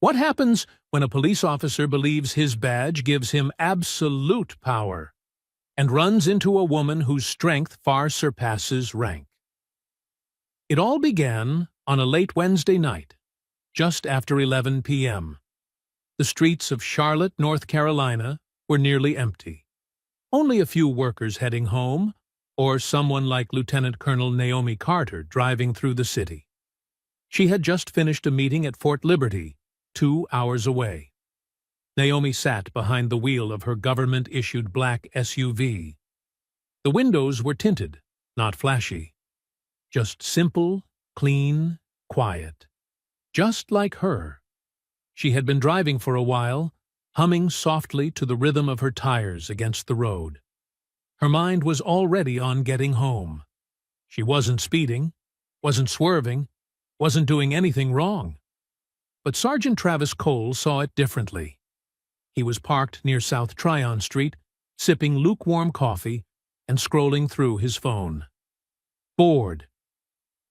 What happens when a police officer believes his badge gives him absolute power and runs into a woman whose strength far surpasses rank? It all began on a late Wednesday night, just after 11 p.m. The streets of Charlotte, North Carolina, were nearly empty. Only a few workers heading home, or someone like Lieutenant Colonel Naomi Carter driving through the city. She had just finished a meeting at Fort Liberty, 2 hours away. Naomi sat behind the wheel of her government-issued black SUV. The windows were tinted, not flashy. Just simple, clean, quiet. Just like her. She had been driving for a while, humming softly to the rhythm of her tires against the road. Her mind was already on getting home. She wasn't speeding, wasn't swerving, wasn't doing anything wrong. But Sergeant Travis Cole saw it differently. He was parked near South Tryon Street, sipping lukewarm coffee and scrolling through his phone. Bored.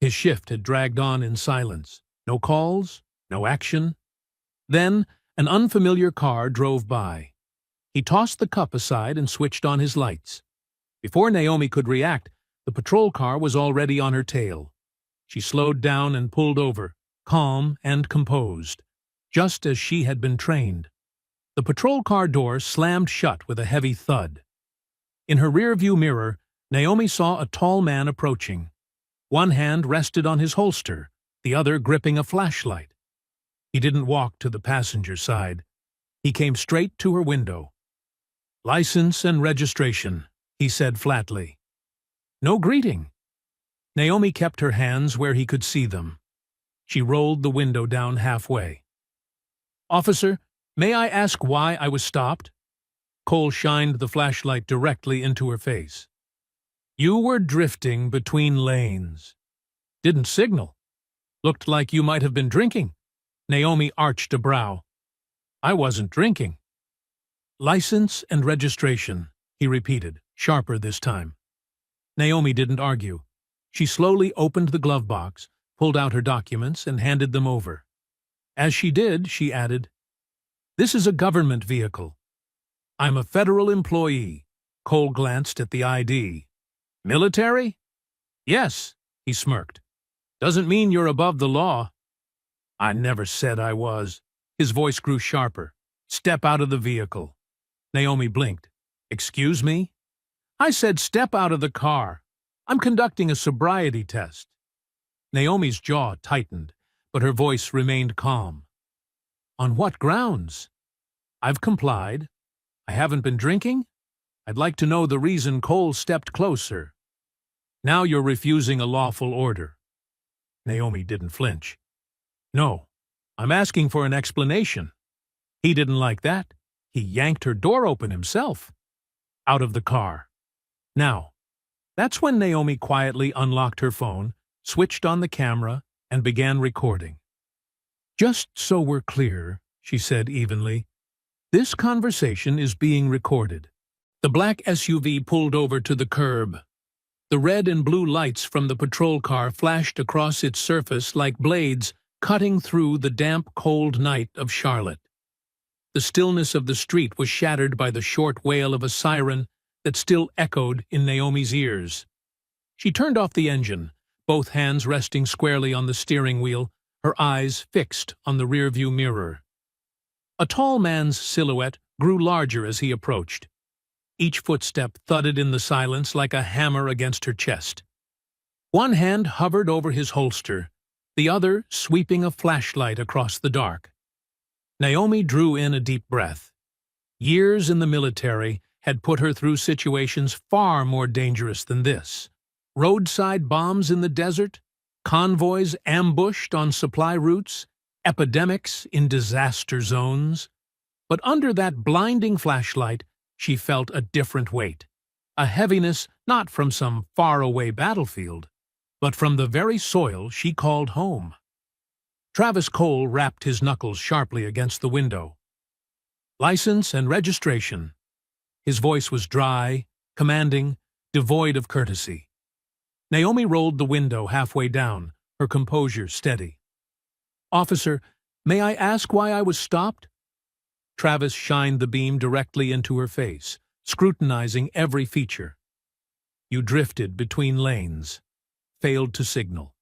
His shift had dragged on in silence. No calls, no action. Then an unfamiliar car drove by. He tossed the cup aside and switched on his lights. Before Naomi could react, the patrol car was already on her tail. She slowed down and pulled over, calm and composed, just as she had been trained. The patrol car door slammed shut with a heavy thud. In her rearview mirror, Naomi saw a tall man approaching. One hand rested on his holster, the other gripping a flashlight. He didn't walk to the passenger side. He came straight to her window. "License and registration," he said flatly. No greeting. Naomi kept her hands where he could see them. She rolled the window down halfway. "Officer, may I ask why I was stopped?" Cole shined the flashlight directly into her face. "You were drifting between lanes. Didn't signal. Looked like you might have been drinking." Naomi arched a brow. "I wasn't drinking." "License and registration," he repeated, sharper this time. Naomi didn't argue. She slowly opened the glove box, pulled out her documents, and handed them over. As she did, she added, "This is a government vehicle. I'm a federal employee." Cole glanced at the ID. "Military?" "Yes," he smirked. "Doesn't mean you're above the law." "I never said I was." His voice grew sharper. "Step out of the vehicle." Naomi blinked. "Excuse me?" "I said step out of the car. I'm conducting a sobriety test." Naomi's jaw tightened, but her voice remained calm. "On what grounds?" "I've complied. I haven't been drinking. I'd like to know the reason." Cole stepped closer. "Now you're refusing a lawful order." Naomi didn't flinch. "No, I'm asking for an explanation." He didn't like that. He yanked her door open himself. "Out of the car." Now, that's when Naomi quietly unlocked her phone, switched on the camera, and began recording. "Just so we're clear," she said evenly, "this conversation is being recorded." The black SUV pulled over to the curb. The red and blue lights from the patrol car flashed across its surface like blades cutting through the damp, cold night of Charlotte. The stillness of the street was shattered by the short wail of a siren that still echoed in Naomi's ears. She turned off the engine, both hands resting squarely on the steering wheel, her eyes fixed on the rearview mirror. A tall man's silhouette grew larger as he approached. Each footstep thudded in the silence like a hammer against her chest. One hand hovered over his holster, the other sweeping a flashlight across the dark. Naomi drew in a deep breath. Years in the military had put her through situations far more dangerous than this. Roadside bombs in the desert, convoys ambushed on supply routes, epidemics in disaster zones. But under that blinding flashlight, she felt a different weight, a heaviness not from some faraway battlefield, but from the very soil she called home. Travis Cole rapped his knuckles sharply against the window. "License and registration." His voice was dry, commanding, devoid of courtesy. Naomi rolled the window halfway down, her composure steady. "Officer, May I ask why I was stopped? Travis shined the beam directly into her face, scrutinizing every feature. You drifted between lanes. Failed to signal.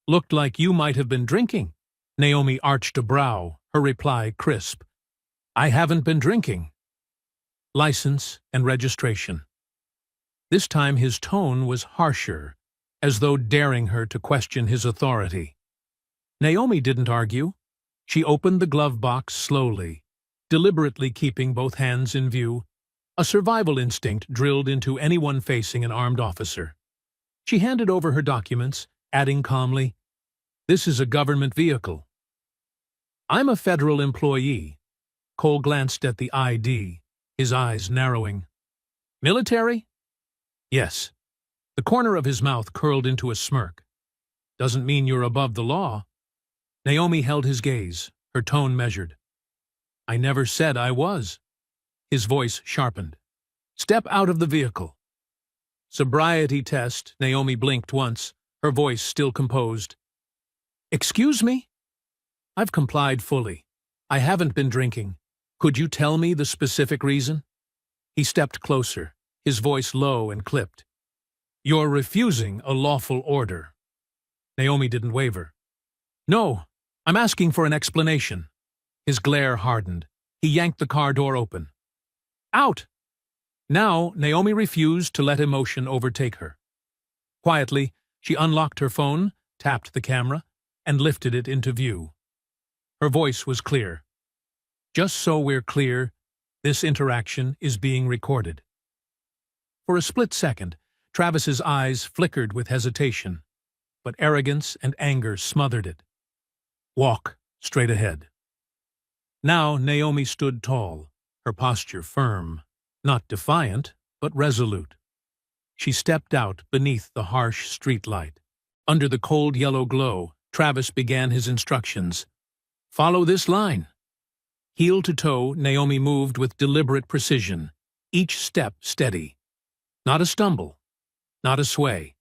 Looked like you might have been drinking. Naomi arched a brow, her reply crisp. I haven't been drinking. License and registration. This time his tone was harsher, as though daring her to question his authority. Naomi didn't argue. She opened the glove box slowly, deliberately keeping both hands in view, a survival instinct drilled into anyone facing an armed officer. She handed over her documents, adding calmly, This is a government vehicle. I'm a federal employee. Cole glanced at the ID, his eyes narrowing. Military? Yes. The corner of his mouth curled into a smirk. Doesn't mean you're above the law. Naomi held his gaze, her tone measured. I never said I was. His voice sharpened. Step out of the vehicle. Sobriety test, Naomi blinked once, her voice still composed. Excuse me? I've complied fully. I haven't been drinking. Could you tell me the specific reason? He stepped closer, his voice low and clipped. You're refusing a lawful order. Naomi didn't waver. No, I'm asking for an explanation. His glare hardened. He yanked the car door open. Out! Now, Naomi refused to let emotion overtake her. Quietly, she unlocked her phone, tapped the camera, and lifted it into view. Her voice was clear. Just so we're clear, this interaction is being recorded. For a split second, Travis's eyes flickered with hesitation, but arrogance and anger smothered it. Walk straight ahead. Now Naomi stood tall, her posture firm, not defiant, but resolute. She stepped out beneath the harsh streetlight. Under the cold yellow glow, Travis began his instructions. Follow this line. Heel to toe, Naomi moved with deliberate precision, each step steady. Not a stumble, not a sway.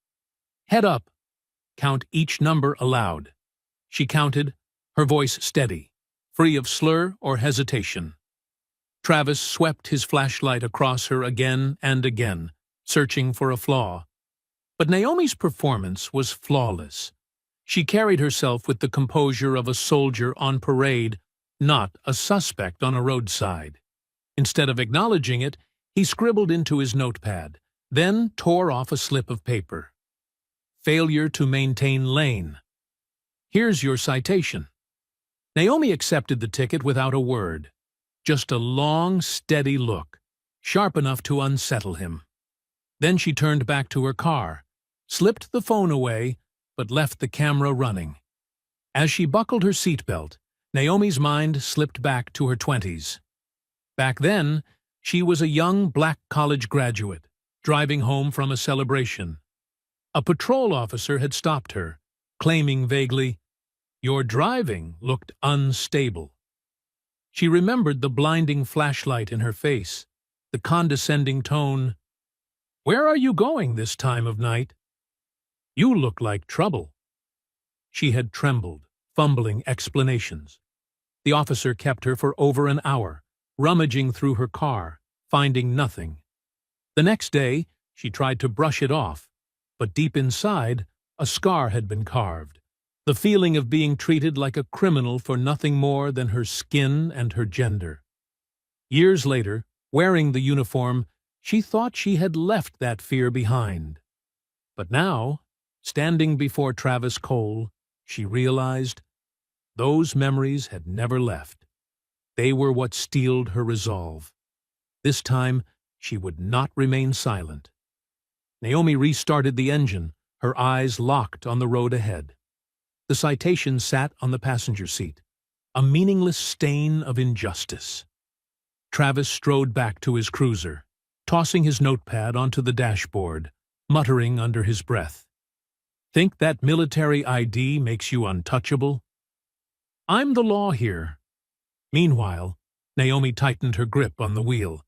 Head up. Count each number aloud. She counted, her voice steady, free of slur or hesitation. Travis swept his flashlight across her again and again, searching for a flaw. But Naomi's performance was flawless. She carried herself with the composure of a soldier on parade, not a suspect on a roadside. Instead of acknowledging it, he scribbled into his notepad, then tore off a slip of paper. Failure to maintain lane. Here's your citation. Naomi accepted the ticket without a word. Just a long, steady look, sharp enough to unsettle him. Then she turned back to her car, slipped the phone away, but left the camera running. As she buckled her seatbelt, Naomi's mind slipped back to her 20s. Back then, she was a young black college graduate, driving home from a celebration. A patrol officer had stopped her, claiming vaguely, "Your driving looked unstable." She remembered the blinding flashlight in her face, the condescending tone. "Where are you going this time of night?" "You look like trouble." She had trembled, fumbling explanations. The officer kept her for over an hour, rummaging through her car, finding nothing. The next day, she tried to brush it off, but deep inside, a scar had been carved. The feeling of being treated like a criminal for nothing more than her skin and her gender. Years later, wearing the uniform, she thought she had left that fear behind. But now, standing before Travis Cole, she realized those memories had never left. They were what steeled her resolve. This time, she would not remain silent. Naomi restarted the engine, her eyes locked on the road ahead. The citation sat on the passenger seat, a meaningless stain of injustice. Travis strode back to his cruiser, tossing his notepad onto the dashboard, muttering under his breath. Think that military ID makes you untouchable? I'm the law here. Meanwhile, Naomi tightened her grip on the wheel.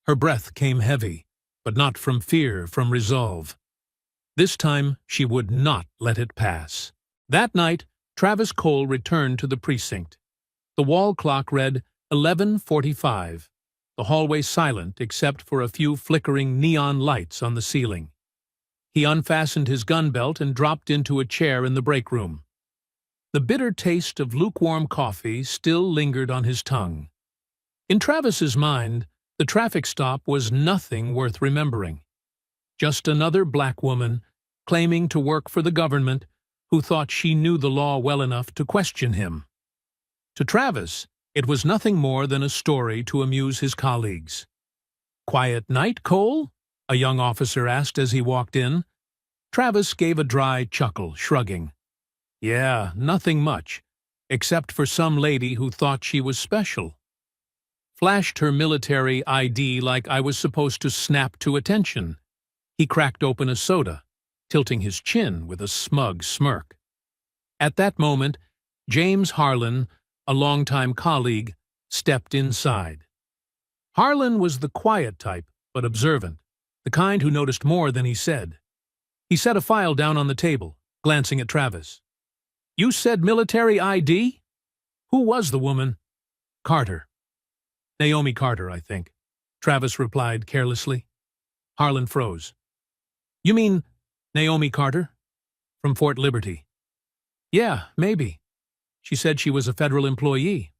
Her breath came heavy, but not from fear, from resolve. This time, she would not let it pass. That night, Travis Cole returned to the precinct. The wall clock read 11:45. The hallway silent except for a few flickering neon lights on the ceiling. He unfastened his gun belt and dropped into a chair in the break room. The bitter taste of lukewarm coffee still lingered on his tongue. In Travis's mind, the traffic stop was nothing worth remembering. Just another black woman, claiming to work for the government, who thought she knew the law well enough to question him. To Travis, it was nothing more than a story to amuse his colleagues. "Quiet night, Cole?" a young officer asked as he walked in. Travis gave a dry chuckle, shrugging. "Yeah, nothing much, except for some lady who thought she was special. Flashed her military ID like I was supposed to snap to attention." He cracked open a soda, tilting his chin with a smug smirk. At that moment, James Harlan, a longtime colleague, stepped inside. Harlan was the quiet type, but observant, the kind who noticed more than he said. He set a file down on the table, glancing at Travis. "You said military ID? Who was the woman?" "Carter. Naomi Carter, I think," Travis replied carelessly. Harlan froze. "You mean Naomi Carter? From Fort Liberty?" "Yeah, maybe. She said she was a federal employee."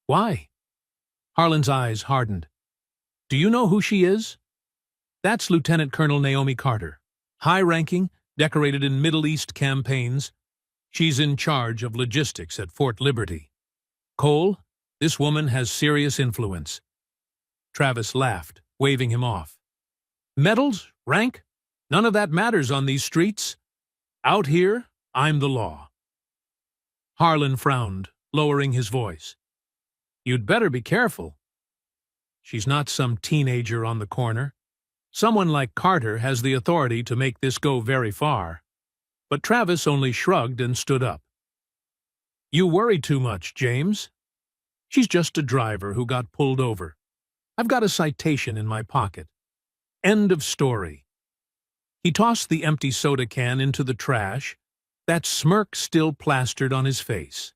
"Why?" Harlan's eyes hardened. "Do you know who she is?" "That's Lieutenant Colonel Naomi Carter. High-ranking, decorated in Middle East campaigns. She's in charge of logistics at Fort Liberty. Cole, this woman has serious influence." Travis laughed, waving him off. "Medals? Rank? None of that matters on these streets. Out here, I'm the law." Harlan frowned, lowering his voice. "You'd better be careful. She's not some teenager on the corner. Someone like Carter has the authority to make this go very far." But Travis only shrugged and stood up. "You worry too much, James. She's just a driver who got pulled over. I've got a citation in my pocket. End of story." He tossed the empty soda can into the trash, that smirk still plastered on his face.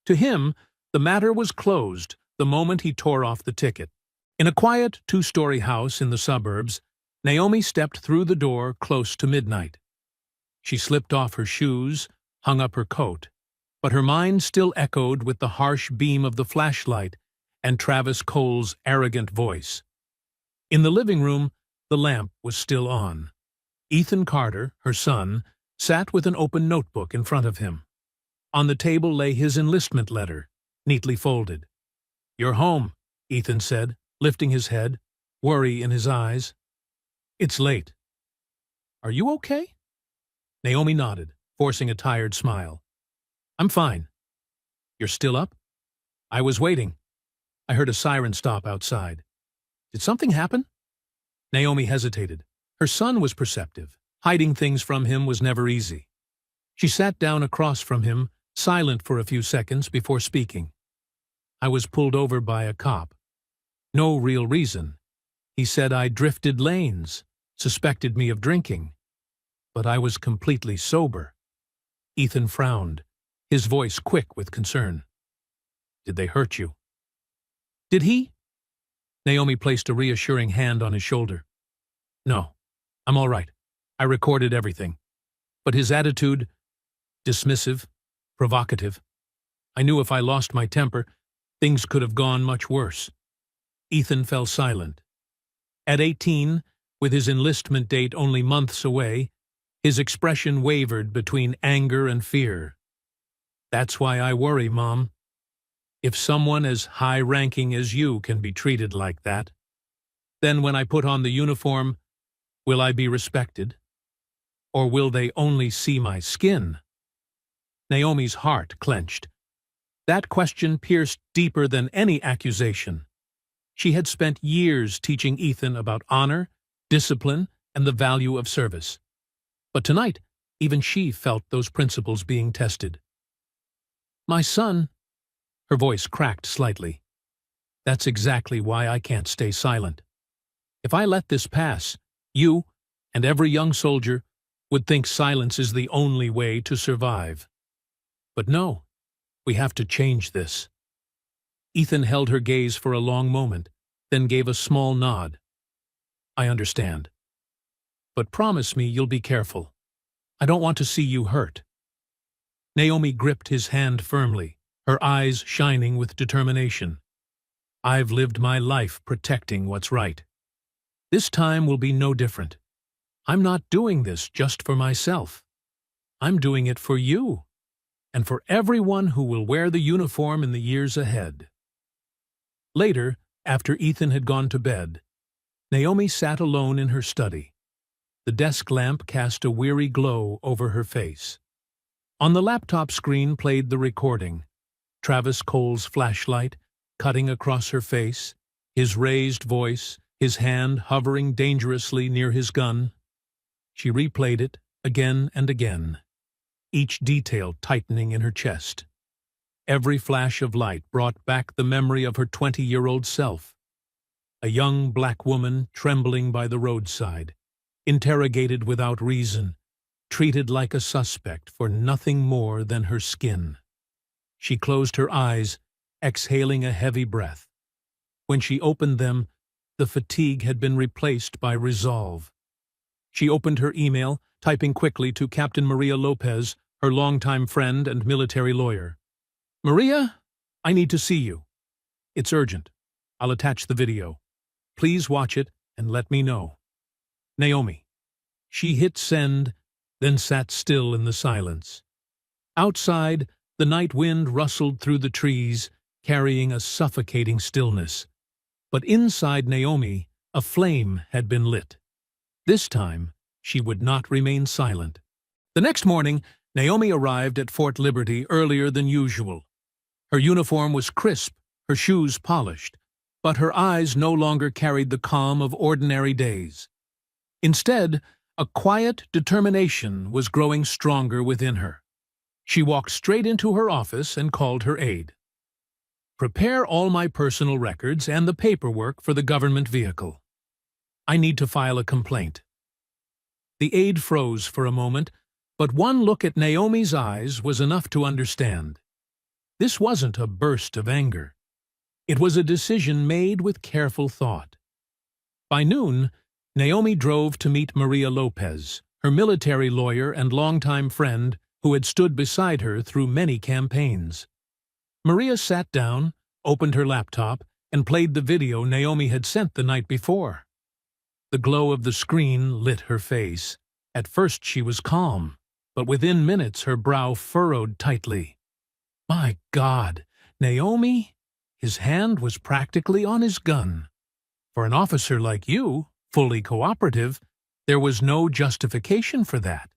To him, the matter was closed the moment he tore off the ticket. In a quiet two-story house in the suburbs, Naomi stepped through the door close to midnight. She slipped off her shoes, hung up her coat, but her mind still echoed with the harsh beam of the flashlight and Travis Cole's arrogant voice. In the living room, the lamp was still on. Ethan Carter, her son, sat with an open notebook in front of him. On the table lay his enlistment letter, neatly folded. "You're home," Ethan said, lifting his head, worry in his eyes. "It's late. Are you okay?" Naomi nodded, forcing a tired smile. "I'm fine. You're still up?" "I was waiting. I heard a siren stop outside. Did something happen?" Naomi hesitated. Her son was perceptive. Hiding things from him was never easy. She sat down across from him, silent for a few seconds before speaking. "I was pulled over by a cop. No real reason. He said I drifted lanes, suspected me of drinking. But I was completely sober." Ethan frowned, his voice quick with concern. "Did they hurt you?" "Did he?" Naomi placed a reassuring hand on his shoulder. "No, I'm all right. I recorded everything." But his attitude, dismissive, provocative. I knew if I lost my temper, things could have gone much worse. Ethan fell silent. At 18, with his enlistment date only months away, his expression wavered between anger and fear. "That's why I worry, Mom. If someone as high-ranking as you can be treated like that, then when I put on the uniform, will I be respected? Or will they only see my skin?" Naomi's heart clenched. That question pierced deeper than any accusation. She had spent years teaching Ethan about honor, discipline, and the value of service. But tonight, even she felt those principles being tested. "My son," her voice cracked slightly, "that's exactly why I can't stay silent. If I let this pass, you, and every young soldier, would think silence is the only way to survive. But no, we have to change this. Ethan held her gaze for a long moment, then gave a small nod. I understand. But promise me you'll be careful. I don't want to see you hurt. Naomi gripped his hand firmly, her eyes shining with determination. I've lived my life protecting what's right. This time will be no different. I'm not doing this just for myself. I'm doing it for you, and for everyone who will wear the uniform in the years ahead. Later, after Ethan had gone to bed, Naomi sat alone in her study. The desk lamp cast a weary glow over her face. On the laptop screen played the recording, Travis Cole's flashlight cutting across her face, his raised voice, his hand hovering dangerously near his gun. She replayed it again and again, each detail tightening in her chest. Every flash of light brought back the memory of her 20-year-old self. A young black woman trembling by the roadside, interrogated without reason, treated like a suspect for nothing more than her skin. She closed her eyes, exhaling a heavy breath. When she opened them, the fatigue had been replaced by resolve. She opened her email, typing quickly to Captain Maria Lopez, her longtime friend and military lawyer. Maria, I need to see you. It's urgent. I'll attach the video. Please watch it and let me know. Naomi. She hit send, then sat still in the silence. Outside, the night wind rustled through the trees, carrying a suffocating stillness. But inside Naomi, a flame had been lit. This time, she would not remain silent. The next morning, Naomi arrived at Fort Liberty earlier than usual. Her uniform was crisp, her shoes polished, but her eyes no longer carried the calm of ordinary days. Instead, a quiet determination was growing stronger within her. She walked straight into her office and called her aide. Prepare all my personal records and the paperwork for the government vehicle. I need to file a complaint. The aide froze for a moment, but one look at Naomi's eyes was enough to understand. This wasn't a burst of anger. It was a decision made with careful thought. By noon, Naomi drove to meet Maria Lopez, her military lawyer and longtime friend who had stood beside her through many campaigns. Maria sat down, opened her laptop, and played the video Naomi had sent the night before. The glow of the screen lit her face. At first she was calm, but within minutes her brow furrowed tightly. My God, Naomi? His hand was practically on his gun. For an officer like you, fully cooperative, there was no justification for that.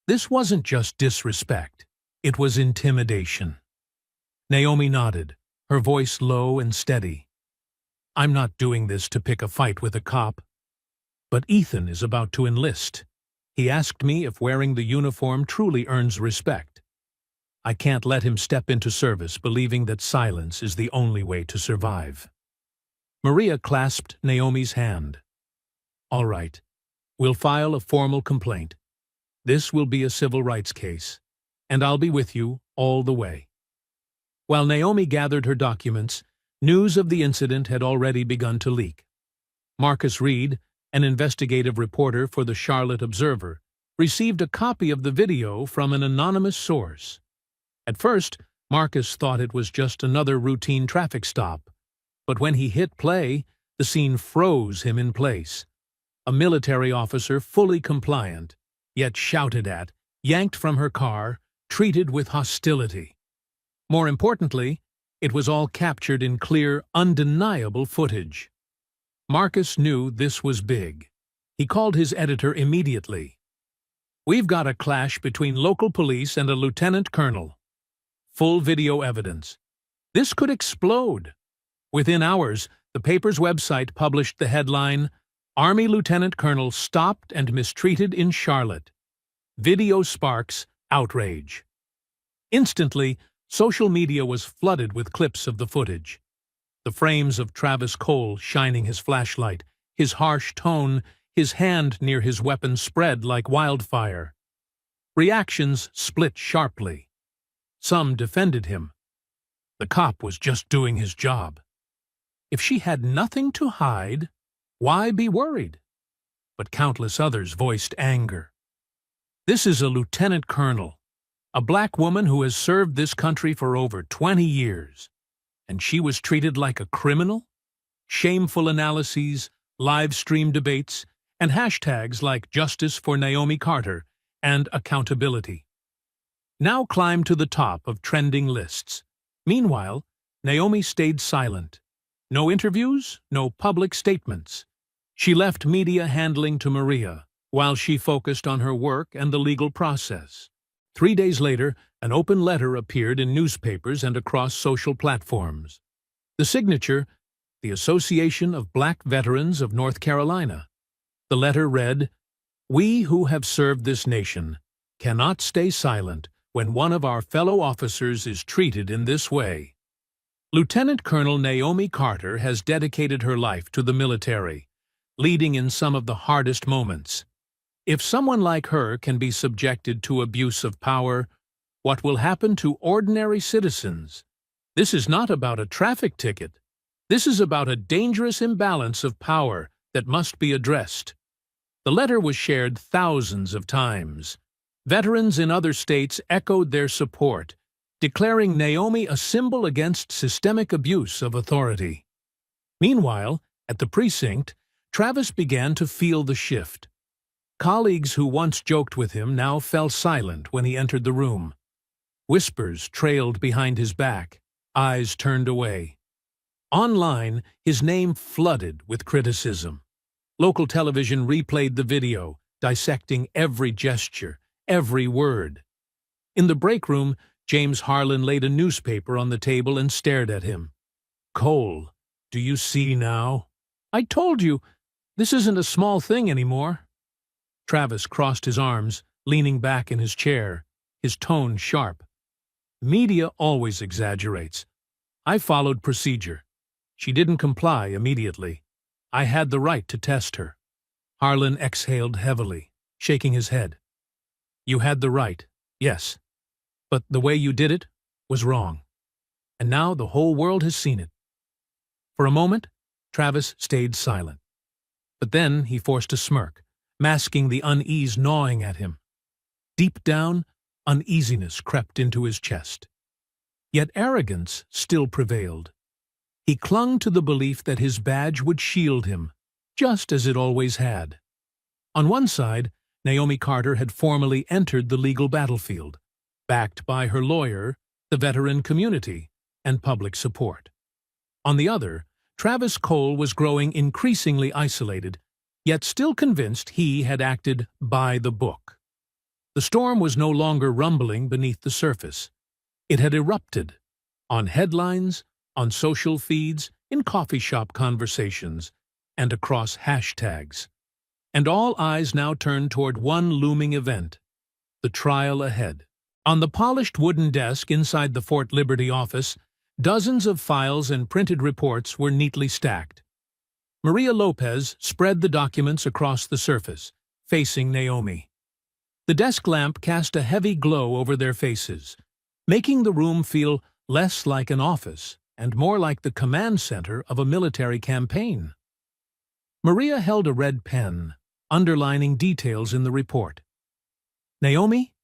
This wasn't just disrespect, it was intimidation. Naomi nodded, her voice low and steady. I'm not doing this to pick a fight with a cop. But Ethan is about to enlist. He asked me if wearing the uniform truly earns respect. I can't let him step into service believing that silence is the only way to survive. Maria clasped Naomi's hand. All right, we'll file a formal complaint. This will be a civil rights case, and I'll be with you all the way. While Naomi gathered her documents, news of the incident had already begun to leak. Marcus Reed, an investigative reporter for the Charlotte Observer, received a copy of the video from an anonymous source. At first, Marcus thought it was just another routine traffic stop, but when he hit play, the scene froze him in place. A military officer fully compliant, yet shouted at, yanked from her car, treated with hostility. More importantly, it was all captured in clear, undeniable footage. Marcus knew this was big. He called his editor immediately. We've got a clash between local police and a lieutenant colonel. Full video evidence. This could explode. Within hours, the paper's website published the headline, Army Lieutenant Colonel Stopped and Mistreated in Charlotte. Video sparks outrage. Instantly, social media was flooded with clips of the footage. The frames of Travis Cole shining his flashlight, his harsh tone, his hand near his weapon spread like wildfire. Reactions split sharply. Some defended him. The cop was just doing his job. If she had nothing to hide, why be worried? But countless others voiced anger. This is a lieutenant colonel, a black woman who has served this country for over 20 years. And she was treated like a criminal? Shameful analyses, live-stream debates, and hashtags like Justice for Naomi Carter and accountability now climbed to the top of trending lists. Meanwhile, Naomi stayed silent. No interviews, no public statements. She left media handling to Maria, while she focused on her work and the legal process. 3 days later, an open letter appeared in newspapers and across social platforms. The signature, the Association of Black Veterans of North Carolina. The letter read, "We who have served this nation cannot stay silent when one of our fellow officers is treated in this way." Lieutenant Colonel Naomi Carter has dedicated her life to the military, leading in some of the hardest moments. If someone like her can be subjected to abuse of power, what will happen to ordinary citizens? This is not about a traffic ticket. This is about a dangerous imbalance of power that must be addressed. The letter was shared thousands of times. Veterans in other states echoed their support, declaring Naomi a symbol against systemic abuse of authority. Meanwhile, at the precinct, Travis began to feel the shift. Colleagues who once joked with him now fell silent when he entered the room. Whispers trailed behind his back, eyes turned away. Online, his name flooded with criticism. Local television replayed the video, dissecting every gesture, every word. In the break room, James Harlan laid a newspaper on the table and stared at him. "Cole, do you see now? I told you, this isn't a small thing anymore." Travis crossed his arms, leaning back in his chair, his tone sharp. "Media always exaggerates. I followed procedure. She didn't comply immediately. I had the right to test her." Harlan exhaled heavily, shaking his head. "You had the right, yes. But the way you did it was wrong. And now the whole world has seen it." For a moment, Travis stayed silent. But then he forced a smirk, masking the unease gnawing at him. Deep down, uneasiness crept into his chest. Yet arrogance still prevailed. He clung to the belief that his badge would shield him, just as it always had. On one side, Naomi Carter had formally entered the legal battlefield, backed by her lawyer, the veteran community, and public support. On the other, Travis Cole was growing increasingly isolated, yet still convinced he had acted by the book. The storm was no longer rumbling beneath the surface. It had erupted, on headlines, on social feeds, in coffee shop conversations, and across hashtags. And all eyes now turned toward one looming event, the trial ahead. On the polished wooden desk inside the Fort Liberty office, dozens of files and printed reports were neatly stacked. Maria Lopez spread the documents across the surface, facing Naomi. The desk lamp cast a heavy glow over their faces, making the room feel less like an office and more like the command center of a military campaign. Maria held a red pen, underlining details in the report. "Naomi,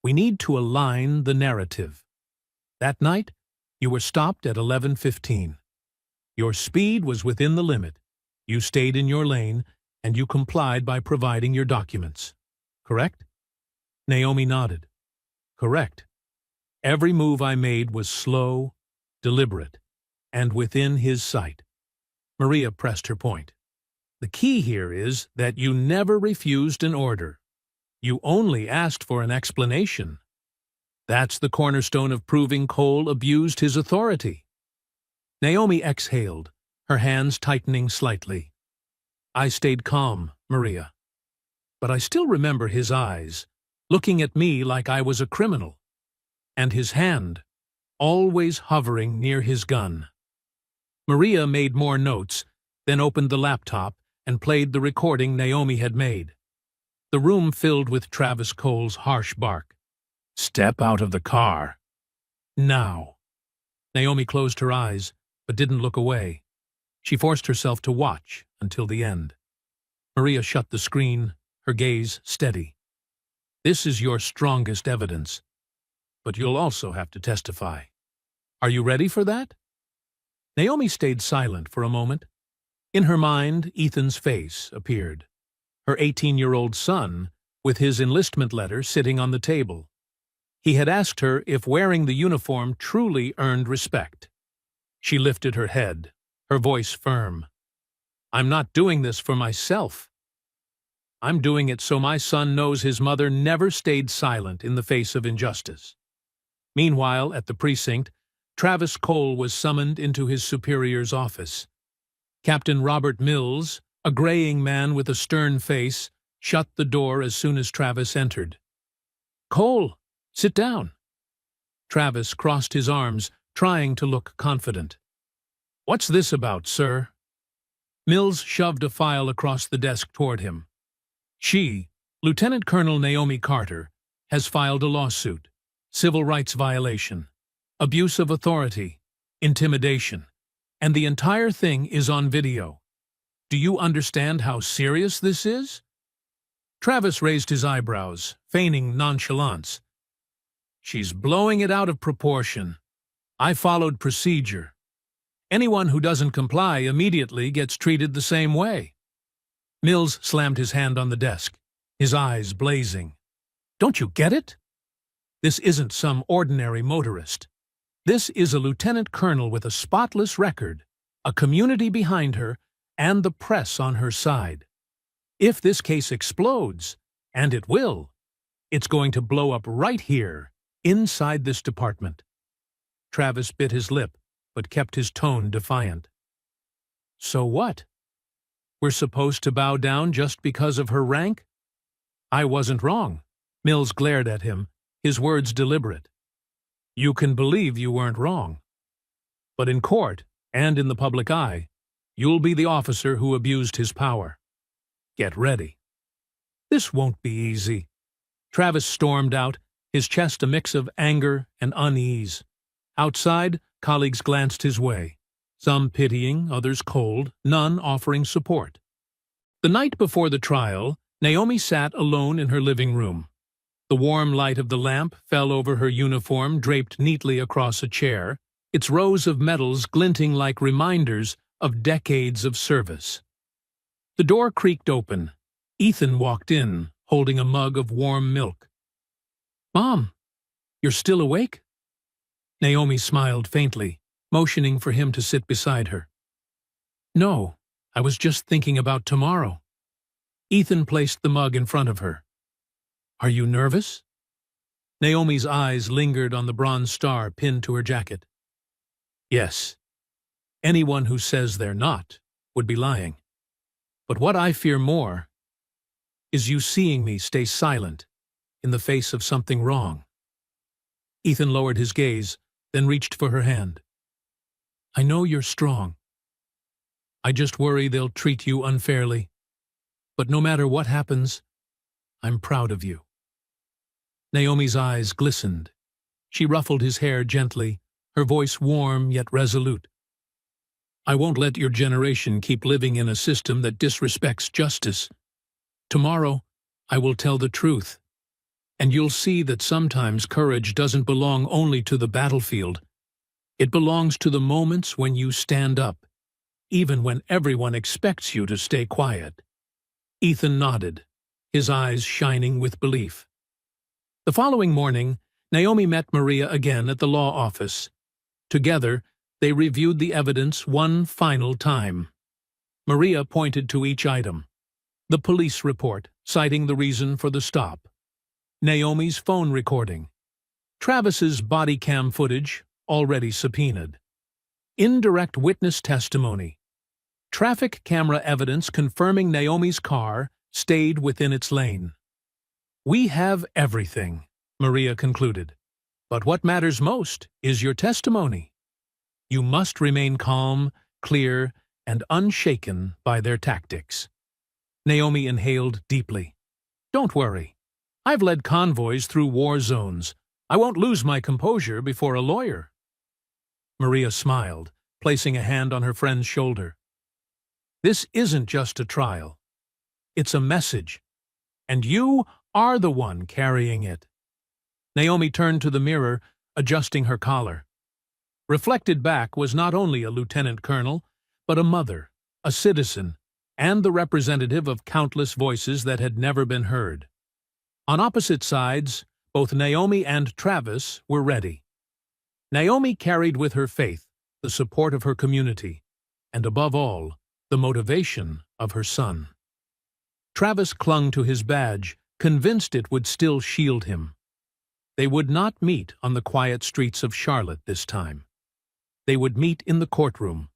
we need to align the narrative. That night, you were stopped at 11:15. Your speed was within the limit. You stayed in your lane, and you complied by providing your documents. Correct?" Naomi nodded. "Correct. Every move I made was slow, deliberate, and within his sight." Maria pressed her point. "The key here is that you never refused an order. You only asked for an explanation. That's the cornerstone of proving Cole abused his authority." Naomi exhaled, her hands tightening slightly. "I stayed calm, Maria. But I still remember his eyes, looking at me like I was a criminal, and his hand, always hovering near his gun." Maria made more notes, then opened the laptop and played the recording Naomi had made. The room filled with Travis Cole's harsh bark. "Step out of the car. Now." Naomi closed her eyes, but didn't look away. She forced herself to watch until the end. Maria shut the screen, her gaze steady. This is your strongest evidence, but you'll also have to testify. Are you ready for that? Naomi stayed silent for a moment. In her mind, Ethan's face appeared. Her 18-year-old son, with his enlistment letter sitting on the table. He had asked her if wearing the uniform truly earned respect. She lifted her head, her voice firm. I'm not doing this for myself. I'm doing it so my son knows his mother never stayed silent in the face of injustice. Meanwhile, at the precinct, Travis Cole was summoned into his superior's office. Captain Robert Mills, a graying man with a stern face, shut the door as soon as Travis entered. Cole, sit down. Travis crossed his arms, trying to look confident. What's this about, sir? Mills shoved a file across the desk toward him. She, Lieutenant Colonel Naomi Carter, has filed a lawsuit. Civil rights violation, abuse of authority, intimidation, and the entire thing is on video. Do you understand how serious this is? Travis raised his eyebrows, feigning nonchalance. She's blowing it out of proportion. I followed procedure. Anyone who doesn't comply immediately gets treated the same way. Mills slammed his hand on the desk, his eyes blazing. Don't you get it? This isn't some ordinary motorist. This is a lieutenant colonel with a spotless record, a community behind her, and the press on her side. If this case explodes, and it will, it's going to blow up right here, inside this department. Travis bit his lip, but kept his tone defiant. So what? We're supposed to bow down just because of her rank? I wasn't wrong. Mills glared at him, his words deliberate. You can believe you weren't wrong. But in court, and in the public eye, you'll be the officer who abused his power. Get ready. This won't be easy. Travis stormed out, his chest a mix of anger and unease. Outside, colleagues glanced his way, some pitying, others cold, none offering support. The night before the trial, Naomi sat alone in her living room. The warm light of the lamp fell over her uniform draped neatly across a chair, its rows of medals glinting like reminders of decades of service. The door creaked open. Ethan walked in, holding a mug of warm milk. Mom, you're still awake? Naomi smiled faintly, motioning for him to sit beside her. No, I was just thinking about tomorrow. Ethan placed the mug in front of her. Are you nervous? Naomi's eyes lingered on the bronze star pinned to her jacket. Yes. Anyone who says they're not would be lying. But what I fear more is you seeing me stay silent in the face of something wrong. Ethan lowered his gaze, then reached for her hand. I know you're strong. I just worry they'll treat you unfairly. But no matter what happens, I'm proud of you. Naomi's eyes glistened. She ruffled his hair gently, her voice warm yet resolute. I won't let your generation keep living in a system that disrespects justice. Tomorrow, I will tell the truth. And you'll see that sometimes courage doesn't belong only to the battlefield. It belongs to the moments when you stand up, even when everyone expects you to stay quiet. Ethan nodded, his eyes shining with belief. The following morning, Naomi met Maria again at the law office. Together, they reviewed the evidence one final time. Maria pointed to each item. The police report, citing the reason for the stop. Naomi's phone recording. Travis's body cam footage, already subpoenaed. Indirect witness testimony. Traffic camera evidence confirming Naomi's car stayed within its lane. We have everything, Maria concluded. But what matters most is your testimony. You must remain calm, clear, and unshaken by their tactics. Naomi inhaled deeply. Don't worry. I've led convoys through war zones. I won't lose my composure before a lawyer. Maria smiled, placing a hand on her friend's shoulder. This isn't just a trial. It's a message. And you are the one carrying it. Naomi turned to the mirror, adjusting her collar. Reflected back was not only a lieutenant colonel, but a mother, a citizen, and the representative of countless voices that had never been heard. On opposite sides, both Naomi and Travis were ready. Naomi carried with her faith, the support of her community, and above all, the motivation of her son. Travis clung to his badge, convinced it would still shield him. They would not meet on the quiet streets of Charlotte this time. They would meet in the courtroom,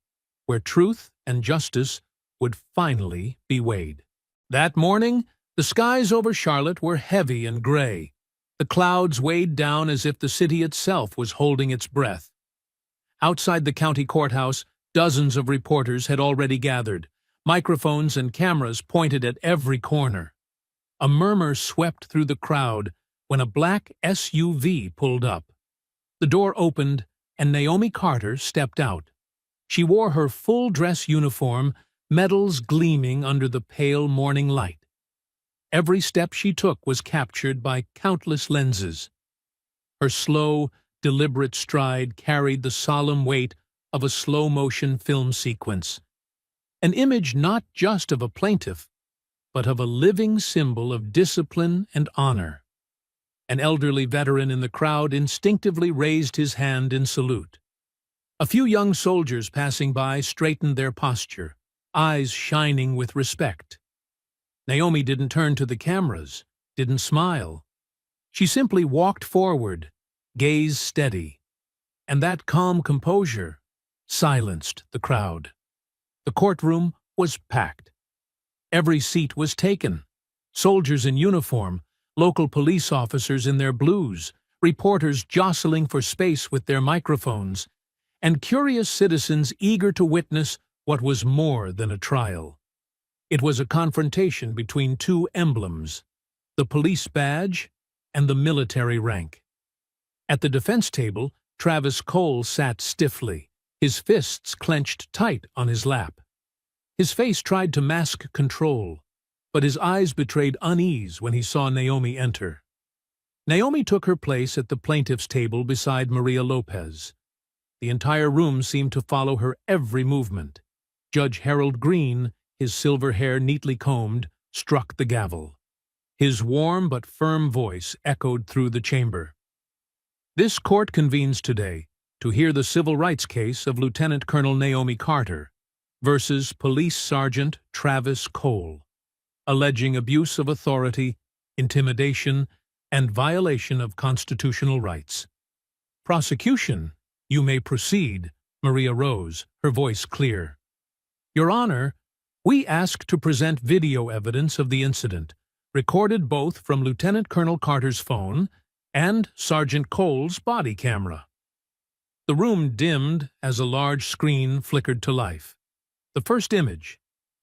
where truth and justice would finally be weighed. That morning, the skies over Charlotte were heavy and gray. The clouds weighed down as if the city itself was holding its breath. Outside the county courthouse, dozens of reporters had already gathered, microphones and cameras pointed at every corner. A murmur swept through the crowd when a black SUV pulled up. The door opened, and Naomi Carter stepped out. She wore her full-dress uniform, medals gleaming under the pale morning light. Every step she took was captured by countless lenses. Her slow, deliberate stride carried the solemn weight of a slow-motion film sequence. An image not just of a plaintiff, but of a living symbol of discipline and honor. An elderly veteran in the crowd instinctively raised his hand in salute. A few young soldiers passing by straightened their posture, eyes shining with respect. Naomi didn't turn to the cameras, didn't smile. She simply walked forward, gaze steady, and that calm composure silenced the crowd. The courtroom was packed. Every seat was taken. Soldiers in uniform, local police officers in their blues, reporters jostling for space with their microphones, and curious citizens eager to witness what was more than a trial. It was a confrontation between two emblems, the police badge and the military rank. At the defense table, Travis Cole sat stiffly, his fists clenched tight on his lap. His face tried to mask control, but his eyes betrayed unease when he saw Naomi enter. Naomi took her place at the plaintiff's table beside Maria Lopez. The entire room seemed to follow her every movement. Judge Harold Green, his silver hair neatly combed, struck the gavel. His warm but firm voice echoed through the chamber. This court convenes today to hear the civil rights case of Lieutenant Colonel Naomi Carter versus Police Sergeant Travis Cole, alleging abuse of authority, intimidation, and violation of constitutional rights. Prosecution, you may proceed, Maria rose, her voice clear. Your Honor, we ask to present video evidence of the incident, recorded both from Lieutenant Colonel Carter's phone and Sergeant Cole's body camera. The room dimmed as a large screen flickered to life. The first image,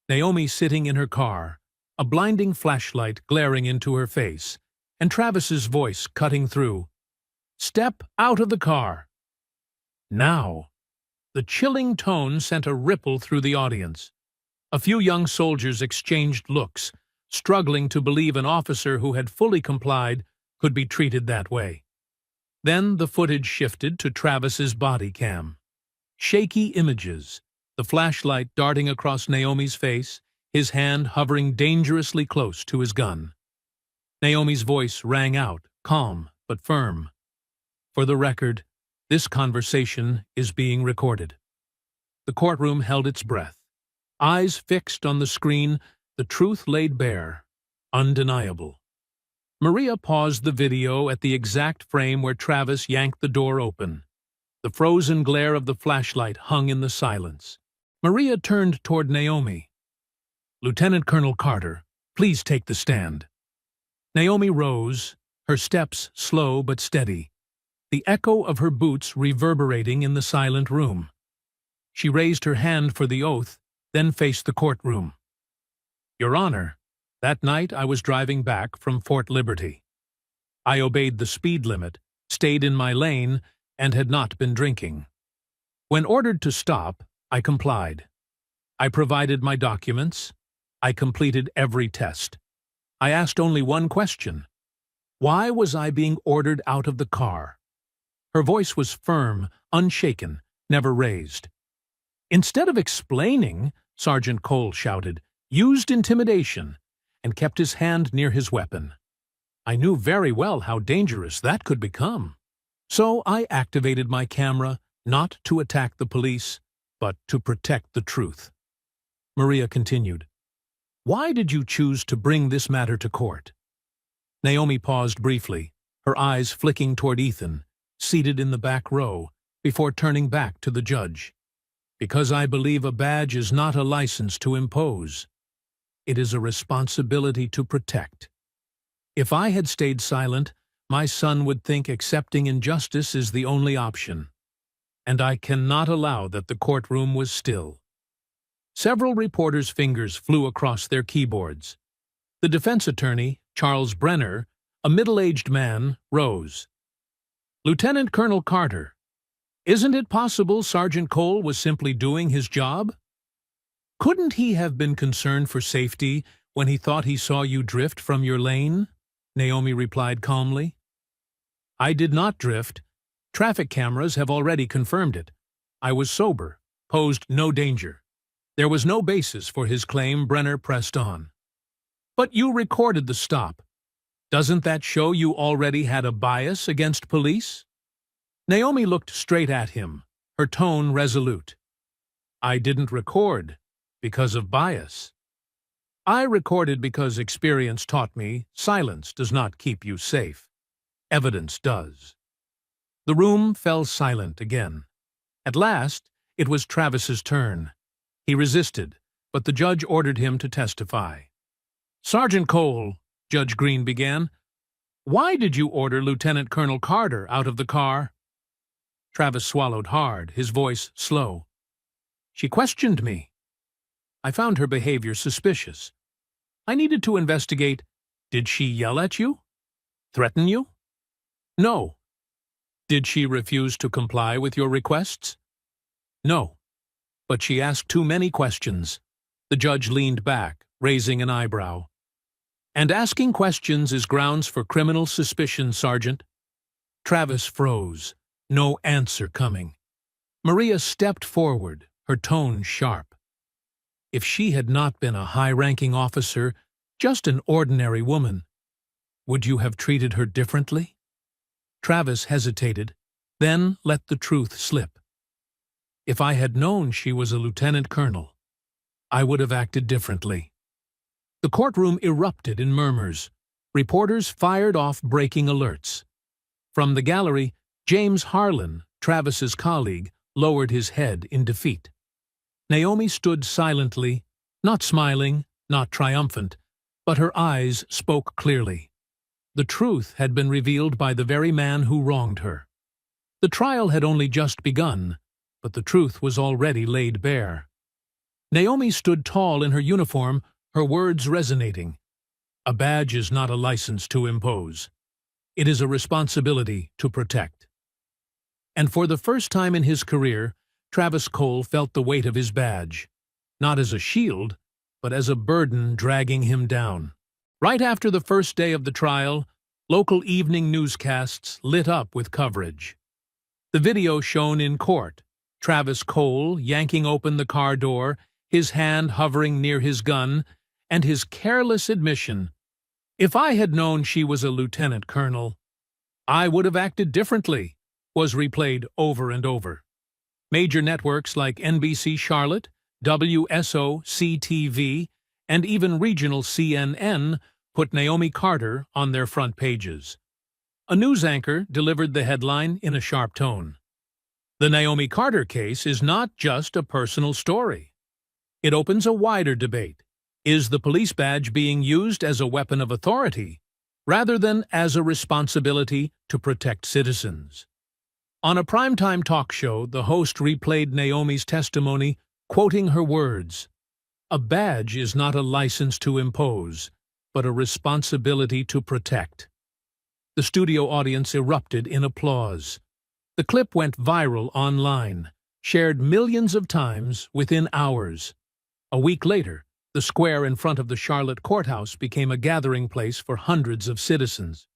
Naomi sitting in her car, a blinding flashlight glaring into her face, and Travis's voice cutting through. Step out of the car. Now. The chilling tone sent a ripple through the audience. A few young soldiers exchanged looks, struggling to believe an officer who had fully complied could be treated that way. Then the footage shifted to Travis's body cam. Shaky images, the flashlight darting across Naomi's face, his hand hovering dangerously close to his gun. Naomi's voice rang out, calm but firm. For the record, this conversation is being recorded. The courtroom held its breath. Eyes fixed on the screen, the truth laid bare, undeniable. Maria paused the video at the exact frame where Travis yanked the door open. The frozen glare of the flashlight hung in the silence. Maria turned toward Naomi. Lieutenant Colonel Carter, please take the stand. Naomi rose, her steps slow but steady, the echo of her boots reverberating in the silent room. She raised her hand for the oath, then faced the courtroom. Your Honor, that night I was driving back from Fort Liberty. I obeyed the speed limit, stayed in my lane, and had not been drinking. When ordered to stop, I complied. I provided my documents. I completed every test. I asked only one question. Why was I being ordered out of the car? Her voice was firm, unshaken, never raised. Instead of explaining, Sergeant Cole shouted, used intimidation, and kept his hand near his weapon. I knew very well how dangerous that could become. So I activated my camera, not to attack the police, but to protect the truth. Maria continued, "Why did you choose to bring this matter to court?" Naomi paused briefly, her eyes flicking toward Ethan, seated in the back row, before turning back to the judge. "Because I believe a badge is not a license to impose. It is a responsibility to protect. If I had stayed silent, my son would think accepting injustice is the only option. And I cannot allow that the courtroom was still." Several reporters' fingers flew across their keyboards. The defense attorney, Charles Brenner, a middle-aged man, rose. "Lieutenant Colonel Carter, isn't it possible Sergeant Cole was simply doing his job? Couldn't he have been concerned for safety when he thought he saw you drift from your lane?" Naomi replied calmly. "I did not drift. Traffic cameras have already confirmed it. I was sober, posed no danger." There was no basis for his claim. Brenner pressed on. "But you recorded the stop. Doesn't that show you already had a bias against police?" Naomi looked straight at him, her tone resolute. "I didn't record because of bias. I recorded because experience taught me silence does not keep you safe. Evidence does." The room fell silent again. At last, it was Travis's turn. He resisted, but the judge ordered him to testify. "Sergeant Cole," Judge Green began, "why did you order Lieutenant Colonel Carter out of the car?" Travis swallowed hard, his voice slow. "She questioned me. I found her behavior suspicious. I needed to investigate. Did she yell at you? Threaten you?" "No." "Did she refuse to comply with your requests?" "No. But she asked too many questions." The judge leaned back, raising an eyebrow. "And asking questions is grounds for criminal suspicion, Sergeant." Travis froze, no answer coming. Maria stepped forward, her tone sharp. "If she had not been a high-ranking officer, just an ordinary woman, would you have treated her differently?" Travis hesitated, then let the truth slip. "If I had known she was a lieutenant colonel, I would have acted differently." The courtroom erupted in murmurs. Reporters fired off breaking alerts. From the gallery, James Harlan, Travis's colleague, lowered his head in defeat. Naomi stood silently, not smiling, not triumphant, but her eyes spoke clearly. The truth had been revealed by the very man who wronged her. The trial had only just begun, but the truth was already laid bare. Naomi stood tall in her uniform, her words resonating. "A badge is not a license to impose. It is a responsibility to protect." And for the first time in his career, Travis Cole felt the weight of his badge, not as a shield, but as a burden dragging him down. Right after the first day of the trial, local evening newscasts lit up with coverage. The video shown in court, Travis Cole yanking open the car door, his hand hovering near his gun, and his careless admission, "If I had known she was a lieutenant colonel, I would have acted differently," was replayed over and over. Major networks like NBC Charlotte, WSO-CTV, and even regional CNN put Naomi Carter on their front pages. A news anchor delivered the headline in a sharp tone. The Naomi Carter case is not just a personal story. It opens a wider debate. Is the police badge being used as a weapon of authority, rather than as a responsibility to protect citizens? On a primetime talk show, the host replayed Naomi's testimony, quoting her words, "A badge is not a license to impose, but a responsibility to protect." The studio audience erupted in applause. The clip went viral online, shared millions of times within hours. A week later, the square in front of the Charlotte courthouse became a gathering place for hundreds of citizens.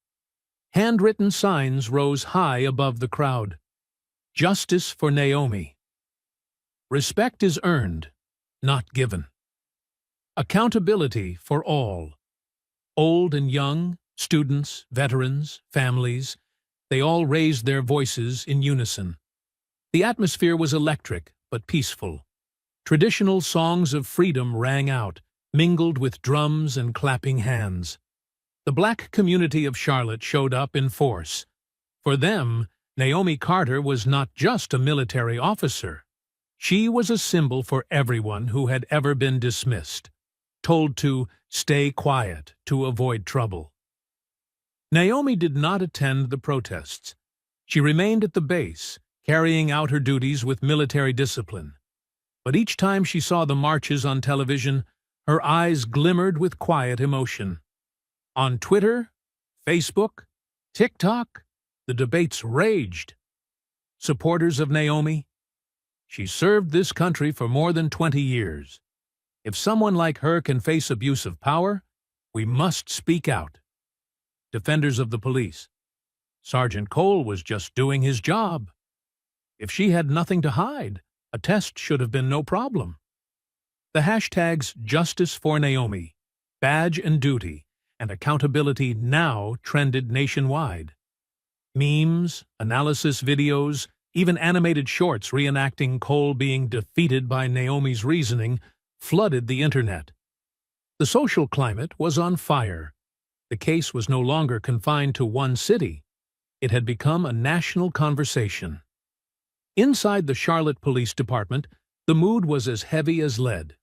Handwritten signs rose high above the crowd. Justice for Naomi. Respect is earned, not given. Accountability for all. Old and young, students, veterans, families, they all raised their voices in unison. The atmosphere was electric but peaceful. Traditional songs of freedom rang out, mingled with drums and clapping hands. The black community of Charlotte showed up in force. For them, Naomi Carter was not just a military officer. She was a symbol for everyone who had ever been dismissed, told to stay quiet to avoid trouble. Naomi did not attend the protests. She remained at the base, carrying out her duties with military discipline. But each time she saw the marches on television, her eyes glimmered with quiet emotion. On Twitter, Facebook, TikTok, the debates raged. Supporters of Naomi? She served this country for more than 20 years. If someone like her can face abuse of power, we must speak out. Defenders of the police. Sergeant Cole was just doing his job. If she had nothing to hide, a test should have been no problem. The hashtags Justice for Naomi, Badge and Duty, and Accountability now trended nationwide. Memes, analysis videos, even animated shorts reenacting Cole being defeated by Naomi's reasoning flooded the internet. The social climate was on fire. The case was no longer confined to one city. It had become a national conversation. Inside the Charlotte Police Department, the mood was as heavy as lead.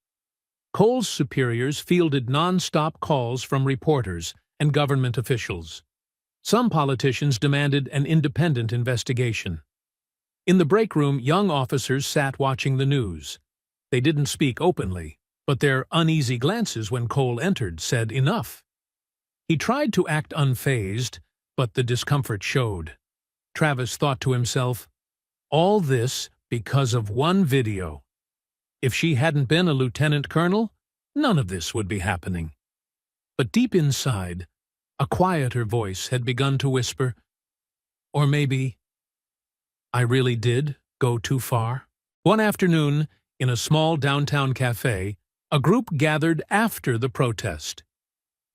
Cole's superiors fielded non-stop calls from reporters and government officials. Some politicians demanded an independent investigation. In the break room, young officers sat watching the news. They didn't speak openly, but their uneasy glances when Cole entered said enough. He tried to act unfazed, but the discomfort showed. Travis thought to himself, all this because of one video. If she hadn't been a lieutenant colonel, none of this would be happening. But deep inside, a quieter voice had begun to whisper, or maybe I really did go too far. One afternoon, in a small downtown cafe, a group gathered after the protest.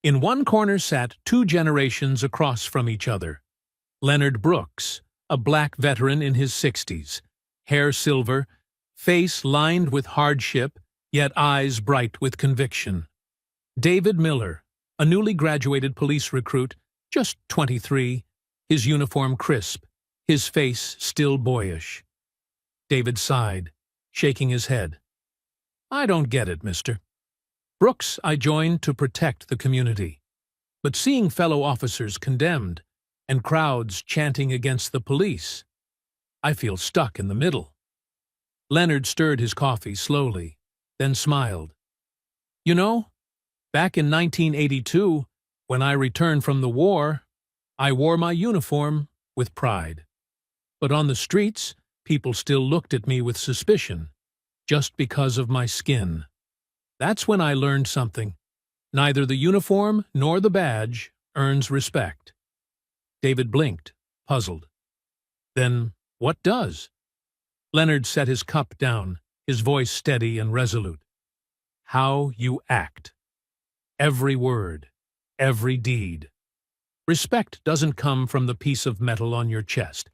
In one corner sat two generations across from each other. Leonard Brooks, a black veteran in his 60s, hair silver, face lined with hardship, yet eyes bright with conviction. David Miller, a newly graduated police recruit, just 23, his uniform crisp, his face still boyish. David sighed, shaking his head. I don't get it, mister. Brooks, I joined to protect the community. But seeing fellow officers condemned, and crowds chanting against the police, I feel stuck in the middle. Leonard stirred his coffee slowly, then smiled. You know, back in 1982, when I returned from the war, I wore my uniform with pride. But on the streets, people still looked at me with suspicion, just because of my skin. That's when I learned something. Neither the uniform nor the badge earns respect. David blinked, puzzled. Then what does? Leonard set his cup down, his voice steady and resolute. How you act. Every word, every deed. Respect doesn't come from the piece of metal on your chest.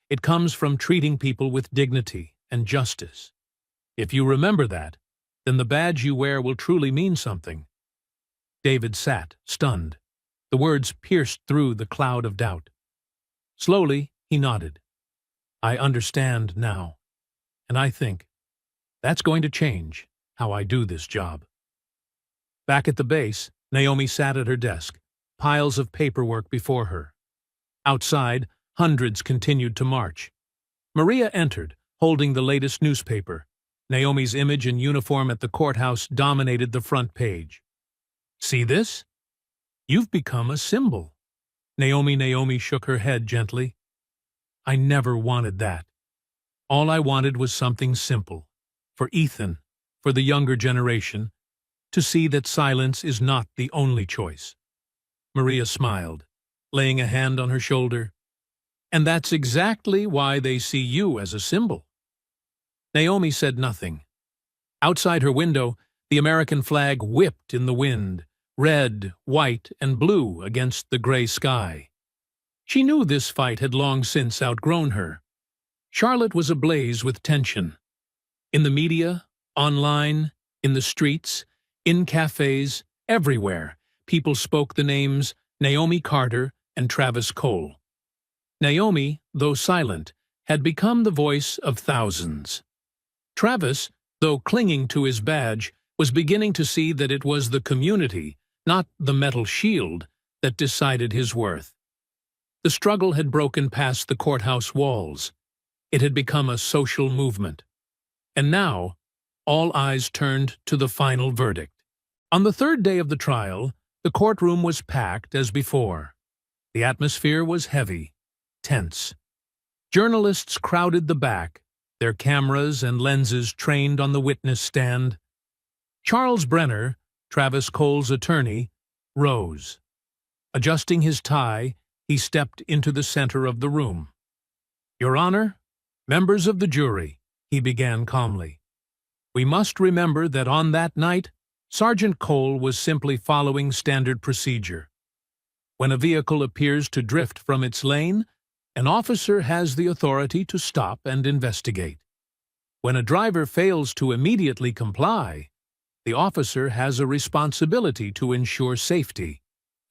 It comes from treating people with dignity and justice. If you remember that, then the badge you wear will truly mean something. David sat, stunned. The words pierced through the cloud of doubt. Slowly, he nodded. I understand now. And I think that's going to change how I do this job. Back at the base, Naomi sat at her desk, piles of paperwork before her. Outside, hundreds continued to march. Maria entered, holding the latest newspaper. Naomi's image and uniform at the courthouse dominated the front page. See this? You've become a symbol. Naomi shook her head gently. I never wanted that. All I wanted was something simple, for Ethan, for the younger generation, to see that silence is not the only choice. Maria smiled, laying a hand on her shoulder. And that's exactly why they see you as a symbol. Naomi said nothing. Outside her window, the American flag whipped in the wind, red, white, and blue against the gray sky. She knew this fight had long since outgrown her. Charlotte was ablaze with tension. In the media, online, in the streets, in cafes, everywhere, people spoke the names Naomi Carter and Travis Cole. Naomi, though silent, had become the voice of thousands. Travis, though clinging to his badge, was beginning to see that it was the community, not the metal shield, that decided his worth. The struggle had broken past the courthouse walls. It had become a social movement. And now, all eyes turned to the final verdict. On the third day of the trial, the courtroom was packed as before. The atmosphere was heavy, tense. Journalists crowded the back, their cameras and lenses trained on the witness stand. Charles Brenner, Travis Cole's attorney, rose. Adjusting his tie, he stepped into the center of the room. "Your Honor, members of the jury," he began calmly. "We must remember that on that night, Sergeant Cole was simply following standard procedure. When a vehicle appears to drift from its lane, an officer has the authority to stop and investigate. When a driver fails to immediately comply, the officer has a responsibility to ensure safety,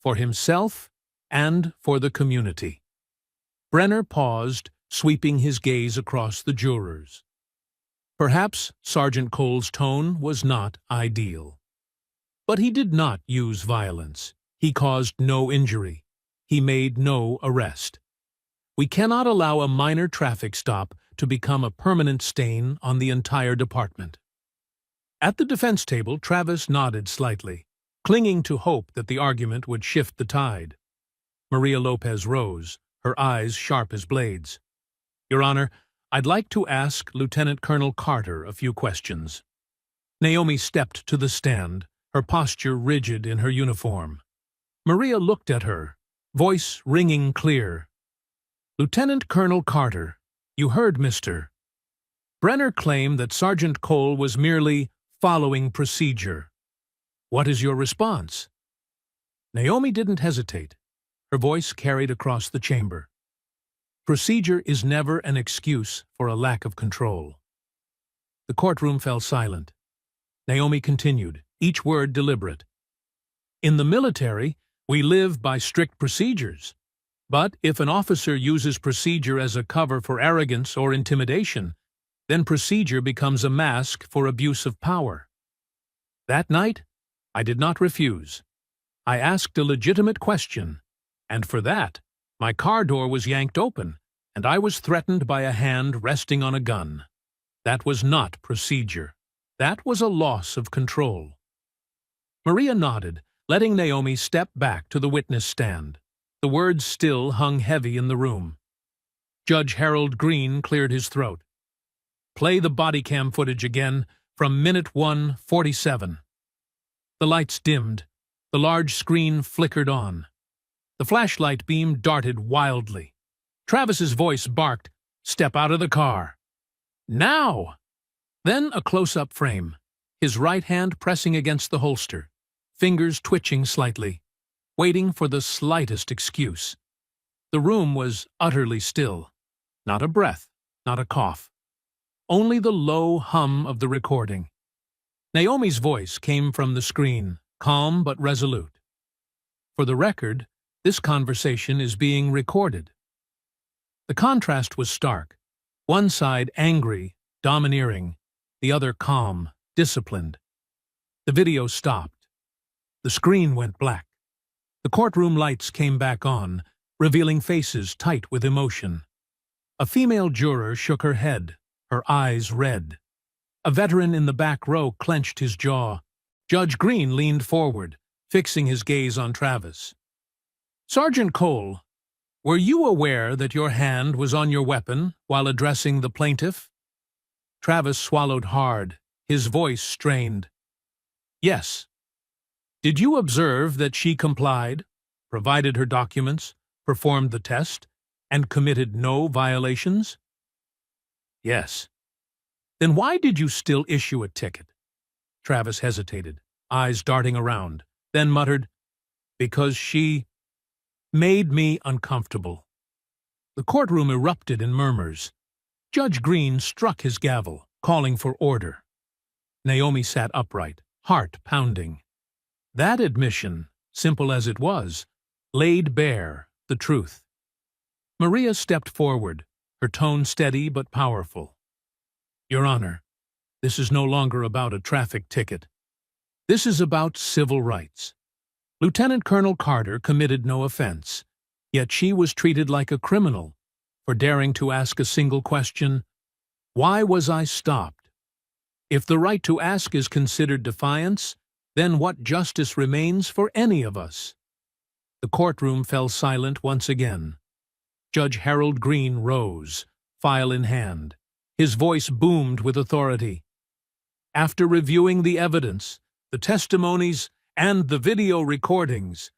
for himself and for the community." Brenner paused, sweeping his gaze across the jurors. Perhaps Sergeant Cole's tone was not ideal. But he did not use violence. He caused no injury. He made no arrest. We cannot allow a minor traffic stop to become a permanent stain on the entire department. At the defense table, Travis nodded slightly, clinging to hope that the argument would shift the tide. Maria Lopez rose, her eyes sharp as blades. "Your Honor, I'd like to ask Lieutenant Colonel Carter a few questions." Naomi stepped to the stand, her posture rigid in her uniform. Maria looked at her, voice ringing clear. "Lieutenant Colonel Carter, you heard Mr. Brenner claim that Sergeant Cole was merely following procedure. What is your response?" Naomi didn't hesitate. Her voice carried across the chamber. "Procedure is never an excuse for a lack of control." The courtroom fell silent. Naomi continued, each word deliberate. "In the military, we live by strict procedures. But if an officer uses procedure as a cover for arrogance or intimidation, then procedure becomes a mask for abuse of power. That night, I did not refuse. I asked a legitimate question, and for that, my car door was yanked open, and I was threatened by a hand resting on a gun. That was not procedure. That was a loss of control." Maria nodded, letting Naomi step back to the witness stand. The words still hung heavy in the room. Judge Harold Green cleared his throat. "Play the body cam footage again from minute 1:47. The lights dimmed. The large screen flickered on. The flashlight beam darted wildly. Travis's voice barked, "Step out of the car." "Now!" Then a close-up frame, his right hand pressing against the holster, fingers twitching slightly, waiting for the slightest excuse. The room was utterly still. Not a breath, not a cough. Only the low hum of the recording. Naomi's voice came from the screen, calm but resolute. "For the record, this conversation is being recorded." The contrast was stark. One side angry, domineering, the other calm, disciplined. The video stopped. The screen went black. The courtroom lights came back on, revealing faces tight with emotion. A female juror shook her head, her eyes red. A veteran in the back row clenched his jaw. Judge Green leaned forward, fixing his gaze on Travis. "Sergeant Cole, were you aware that your hand was on your weapon while addressing the plaintiff?" Travis swallowed hard, his voice strained. Yes. Did you observe that she complied, provided her documents, performed the test, and committed no violations? Yes. Then why did you still issue a ticket? Travis hesitated, eyes darting around, then muttered, Because she made me uncomfortable. The courtroom erupted in murmurs. Judge Green struck his gavel, calling for order. Naomi sat upright, heart pounding. That admission, simple as it was, laid bare the truth. Maria stepped forward, her tone steady but powerful. Your Honor, this is no longer about a traffic ticket. This is about civil rights. Lieutenant Colonel Carter committed no offense, yet she was treated like a criminal for daring to ask a single question, why was I stopped? If the right to ask is considered defiance, then what justice remains for any of us? The courtroom fell silent once again. Judge Harold Green rose, file in hand. His voice boomed with authority. After reviewing the evidence, the testimonies, and the video recordings,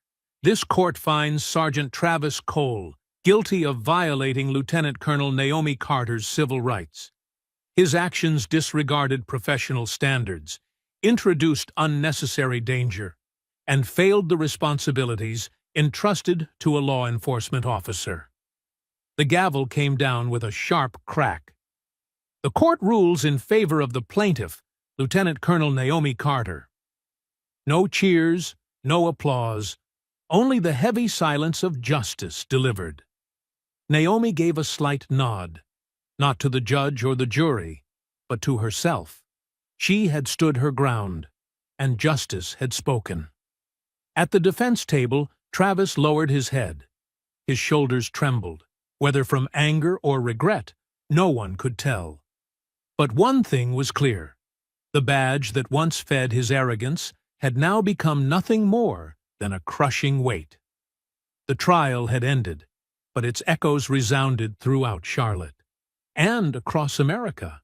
this court finds Sergeant Travis Cole guilty of violating Lieutenant Colonel Naomi Carter's civil rights. His actions disregarded professional standards, introduced unnecessary danger, and failed the responsibilities entrusted to a law enforcement officer. The gavel came down with a sharp crack. The court rules in favor of the plaintiff, Lieutenant Colonel Naomi Carter. No cheers, no applause, only the heavy silence of justice delivered. Naomi gave a slight nod, not to the judge or the jury, but to herself. She had stood her ground, and justice had spoken. At the defense table, Travis lowered his head. His shoulders trembled. Whether from anger or regret, no one could tell. But one thing was clear. The badge that once fed his arrogance had now become nothing more than a crushing weight. The trial had ended, but its echoes resounded throughout Charlotte and across America.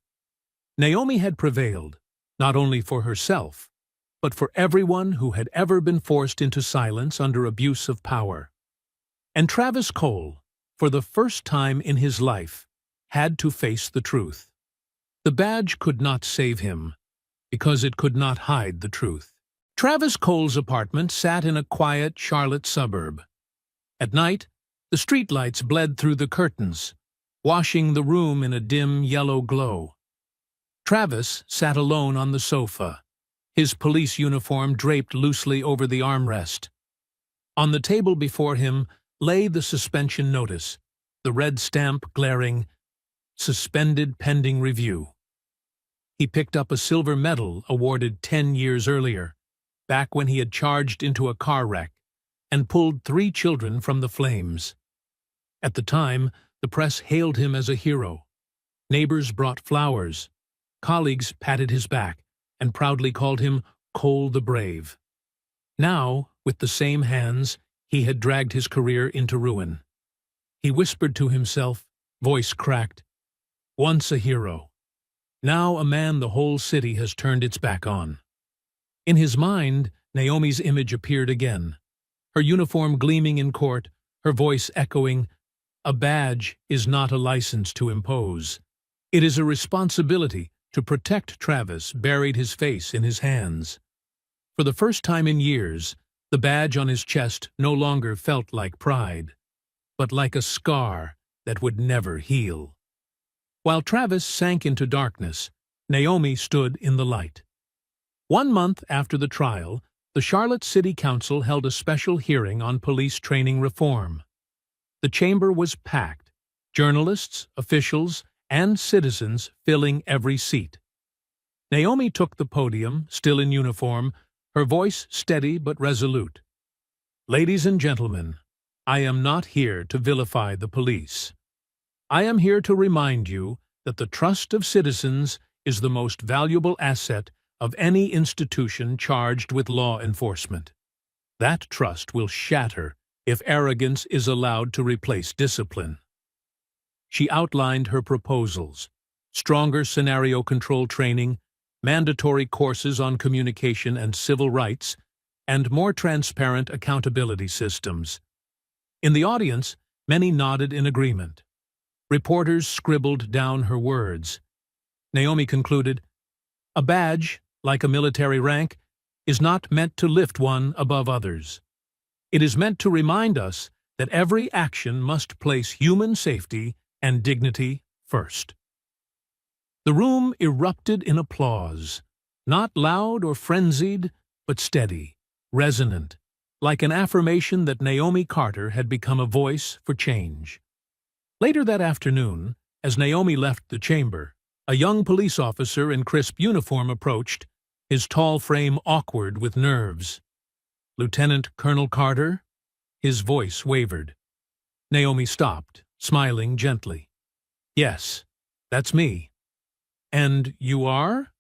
Naomi had prevailed, not only for herself, but for everyone who had ever been forced into silence under abuse of power. And Travis Cole, for the first time in his life, had to face the truth. The badge could not save him, because it could not hide the truth. Travis Cole's apartment sat in a quiet Charlotte suburb. At night, the streetlights bled through the curtains, washing the room in a dim yellow glow. Travis sat alone on the sofa, his police uniform draped loosely over the armrest. On the table before him lay the suspension notice, the red stamp glaring, "Suspended pending review." He picked up a silver medal awarded 10 years earlier, back when he had charged into a car wreck and pulled 3 children from the flames. At the time, the press hailed him as a hero. Neighbors brought flowers. Colleagues patted his back and proudly called him Cole the Brave. Now, with the same hands, he had dragged his career into ruin. He whispered to himself, voice cracked, once a hero, now a man the whole city has turned its back on. In his mind, Naomi's image appeared again, her uniform gleaming in court, her voice echoing, "A badge is not a license to impose. It is a responsibility to protect." Travis buried his face in his hands. For the first time in years, the badge on his chest no longer felt like pride, but like a scar that would never heal. While Travis sank into darkness, Naomi stood in the light. 1 month after the trial, the Charlotte City Council held a special hearing on police training reform. The chamber was packed, journalists, officials, and citizens filling every seat. Naomi took the podium, still in uniform, her voice steady but resolute. "Ladies and gentlemen, I am not here to vilify the police. I am here to remind you that the trust of citizens is the most valuable asset of any institution charged with law enforcement. That trust will shatter if arrogance is allowed to replace discipline." She outlined her proposals: stronger scenario control training, mandatory courses on communication and civil rights, and more transparent accountability systems. In the audience, many nodded in agreement. Reporters scribbled down her words. Naomi concluded, "A badge, like a military rank, is not meant to lift one above others. It is meant to remind us that every action must place human safety and dignity first." The room erupted in applause, not loud or frenzied, but steady, resonant, like an affirmation that Naomi Carter had become a voice for change. Later that afternoon, as Naomi left the chamber, a young police officer in crisp uniform approached, his tall frame awkward with nerves. "Lieutenant Colonel Carter?" His voice wavered. Naomi stopped, smiling gently. "Yes, that's me." "And you are?"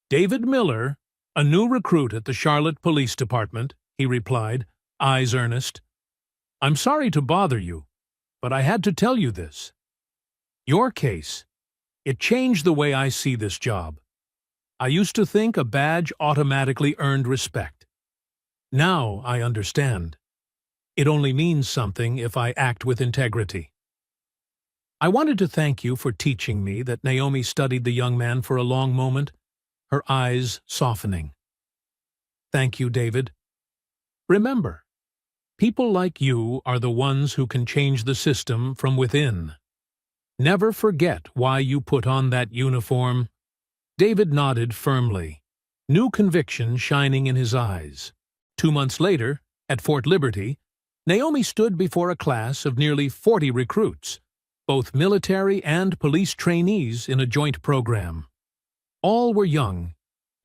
"David Miller, a new recruit at the Charlotte Police Department," he replied, eyes earnest. "I'm sorry to bother you, but I had to tell you this. Your case, it changed the way I see this job. I used to think a badge automatically earned respect. Now I understand. It only means something if I act with integrity." "I wanted to thank you for teaching me that." Naomi studied the young man for a long moment, her eyes softening. "Thank you, David. Remember, people like you are the ones who can change the system from within. Never forget why you put on that uniform." David nodded firmly, new conviction shining in his eyes. 2 months later, at Fort Liberty, Naomi stood before a class of nearly 40 recruits, both military and police trainees in a joint program. All were young,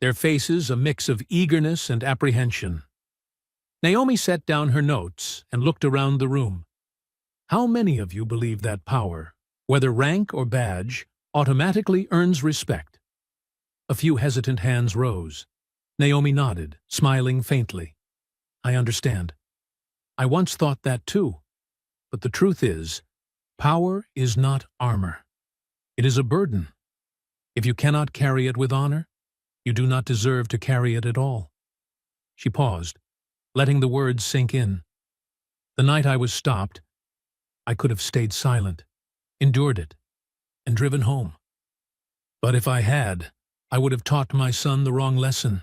their faces a mix of eagerness and apprehension. Naomi set down her notes and looked around the room. "How many of you believe that power, whether rank or badge, automatically earns respect?" A few hesitant hands rose. Naomi nodded, smiling faintly. "I understand. I once thought that too. But the truth is, power is not armor. It is a burden. If you cannot carry it with honor, you do not deserve to carry it at all." She paused, letting the words sink in. "The night I was stopped, I could have stayed silent, endured it, and driven home. But if I had, I would have taught my son the wrong lesson.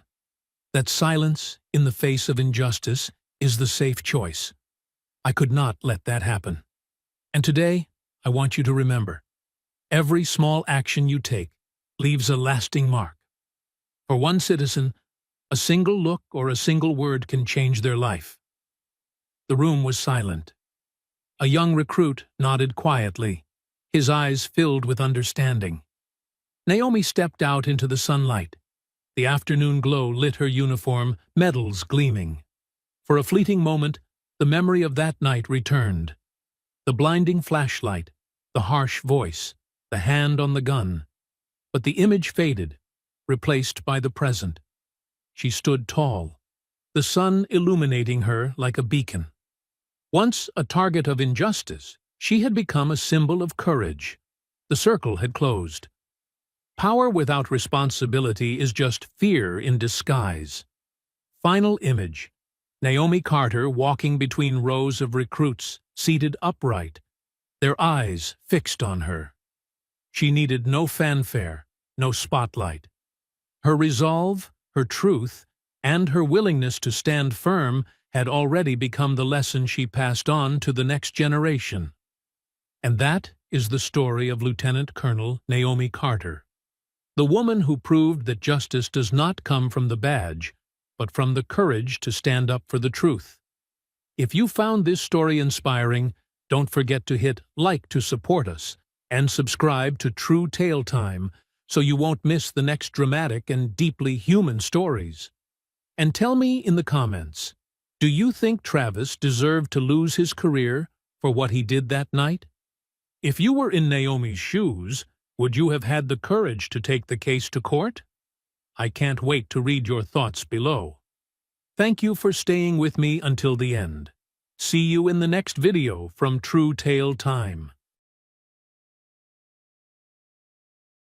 That silence in the face of injustice is the safe choice. I could not let that happen. And today, I want you to remember, every small action you take leaves a lasting mark. For one citizen, a single look or a single word can change their life." The room was silent. A young recruit nodded quietly, his eyes filled with understanding. Naomi stepped out into the sunlight. The afternoon glow lit her uniform, medals gleaming. For a fleeting moment, the memory of that night returned. The blinding flashlight, the harsh voice, the hand on the gun. But the image faded, replaced by the present. She stood tall, the sun illuminating her like a beacon. Once a target of injustice, she had become a symbol of courage. The circle had closed. Power without responsibility is just fear in disguise. Final image. Naomi Carter walking between rows of recruits, seated upright, their eyes fixed on her. She needed no fanfare, no spotlight. Her resolve, her truth, and her willingness to stand firm had already become the lesson she passed on to the next generation. And that is the story of Lieutenant Colonel Naomi Carter, the woman who proved that justice does not come from the badge, but from the courage to stand up for the truth. If you found this story inspiring, don't forget to hit like to support us and subscribe to True Tale Time so you won't miss the next dramatic and deeply human stories. And tell me in the comments, do you think Travis deserved to lose his career for what he did that night? If you were in Naomi's shoes, would you have had the courage to take the case to court? I can't wait to read your thoughts below. Thank you for staying with me until the end. See you in the next video from True Tale Time.